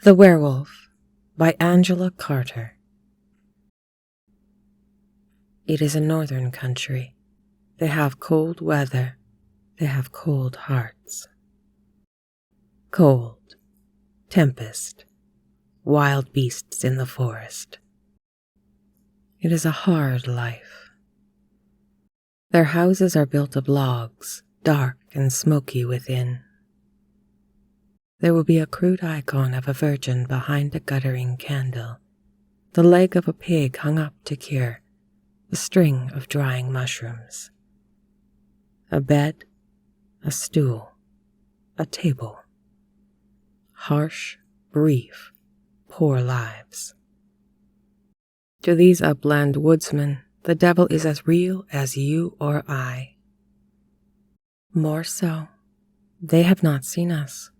The Werewolf by Angela Carter. It is a northern country. They have cold weather. They have cold hearts. Cold, tempest, wild beasts in the forest. It is a hard life. Their houses are built of logs, dark and smoky within. There will be a crude icon of a virgin behind a guttering candle, the leg of a pig hung up to cure, a string of drying mushrooms. A bed, a stool, a table. Harsh, brief, poor lives. To these upland woodsmen, the devil is as real as you or I. More so, they have not seen us,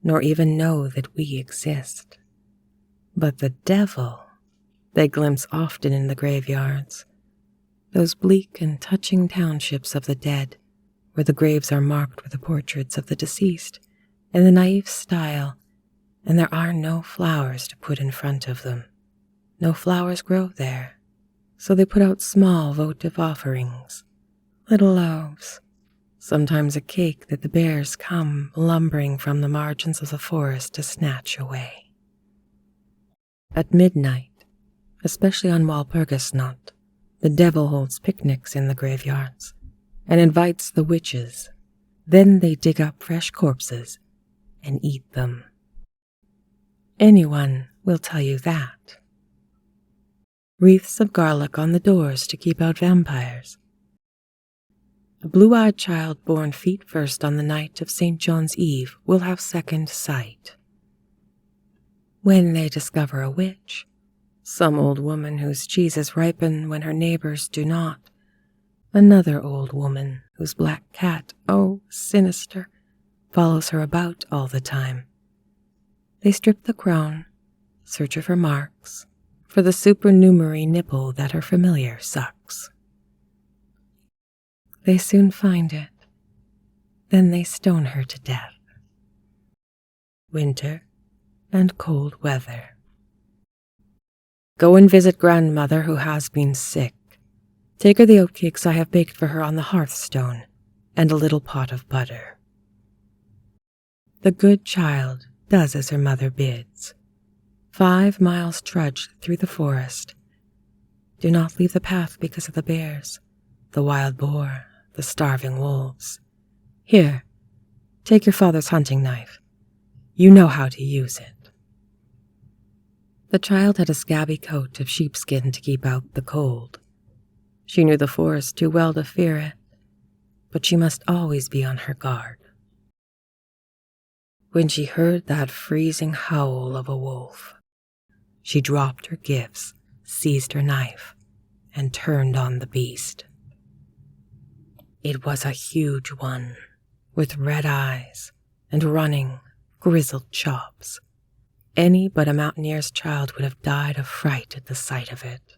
nor even know that we exist. But the devil they glimpse often in the graveyards, those bleak and touching townships of the dead, where the graves are marked with the portraits of the deceased in the naive style, and there are no flowers to put in front of them. No flowers grow there, so they put out small votive offerings, little loaves, sometimes a cake that the bears come lumbering from the margins of the forest to snatch away. At midnight, especially on Walpurgisnacht, the devil holds picnics in the graveyards and invites the witches. Then they dig up fresh corpses and eat them. Anyone will tell you that. Wreaths of garlic on the doors to keep out vampires. A blue-eyed child born feet first on the night of St. John's Eve will have second sight. When they discover a witch, some old woman whose cheeses ripen when her neighbors do not, another old woman whose black cat, oh, sinister, follows her about all the time. They strip the crone, search her for marks, for the supernumerary nipple that her familiar sucks. They soon find it. Then they stone her to death. Winter and cold weather. Go and visit grandmother who has been sick. Take her the oatcakes I have baked for her on the hearthstone and a little pot of butter. The good child does as her mother bids. 5 miles trudged through the forest. Do not leave the path because of the bears, the wild boar, the starving wolves. Here, take your father's hunting knife. You know how to use it. The child had a scabby coat of sheepskin to keep out the cold. She knew the forest too well to fear it, but she must always be on her guard. When she heard that freezing howl of a wolf, she dropped her gifts, seized her knife, and turned on the beast. It was a huge one, with red eyes and running, grizzled chops. Any but a mountaineer's child would have died of fright at the sight of it.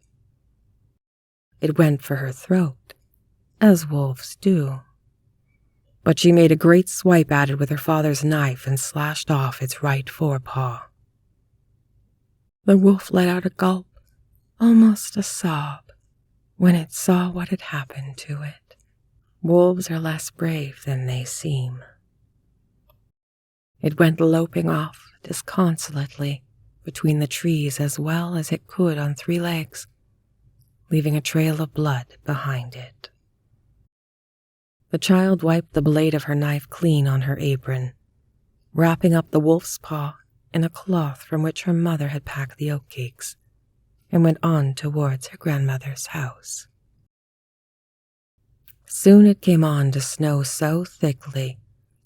It went for her throat, as wolves do. But she made a great swipe at it with her father's knife and slashed off its right forepaw. The wolf let out a gulp, almost a sob, when it saw what had happened to it. Wolves are less brave than they seem. It went loping off disconsolately between the trees as well as it could on 3 legs, leaving a trail of blood behind it. The child wiped the blade of her knife clean on her apron, wrapping up the wolf's paw in a cloth from which her mother had packed the oatcakes, and went on towards her grandmother's house. Soon it came on to snow so thickly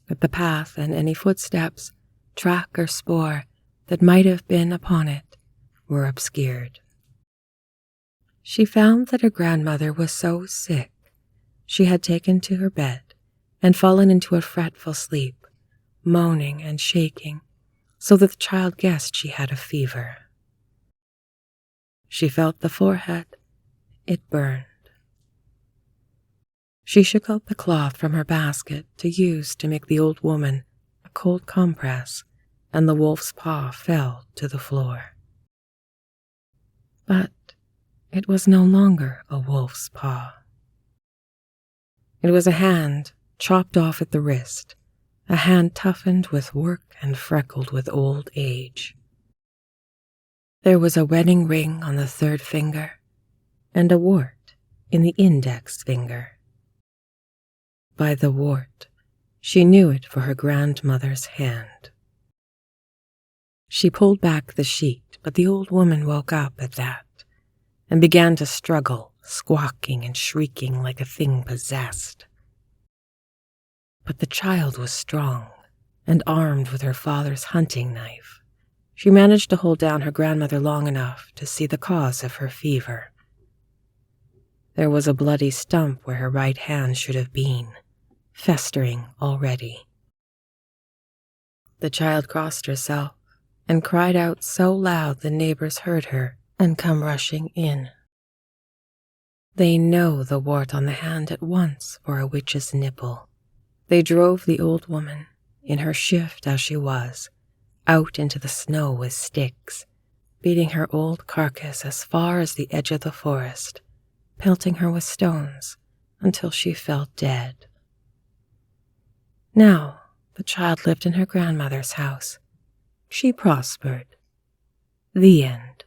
that the path and any footsteps, track or spoor that might have been upon it were obscured. She found that her grandmother was so sick she had taken to her bed and fallen into a fretful sleep, moaning and shaking, so that the child guessed she had a fever. She felt the forehead. It burned. She shook out the cloth from her basket to use to make the old woman a cold compress and the wolf's paw fell to the floor. But it was no longer a wolf's paw. It was a hand chopped off at the wrist, a hand toughened with work and freckled with old age. There was a wedding ring on the third finger and a wart in the index finger. By the wart, she knew it for her grandmother's hand. She pulled back the sheet, but the old woman woke up at that and began to struggle, squawking and shrieking like a thing possessed. But the child was strong, and armed with her father's hunting knife, she managed to hold down her grandmother long enough to see the cause of her fever. There was a bloody stump where her right hand should have been, festering already. The child crossed herself and cried out so loud the neighbors heard her and come rushing in. They know the wart on the hand at once for a witch's nipple. They drove the old woman, in her shift as she was, out into the snow with sticks, beating her old carcass as far as the edge of the forest, pelting her with stones until she fell dead. Now the child lived in her grandmother's house. She prospered. The end.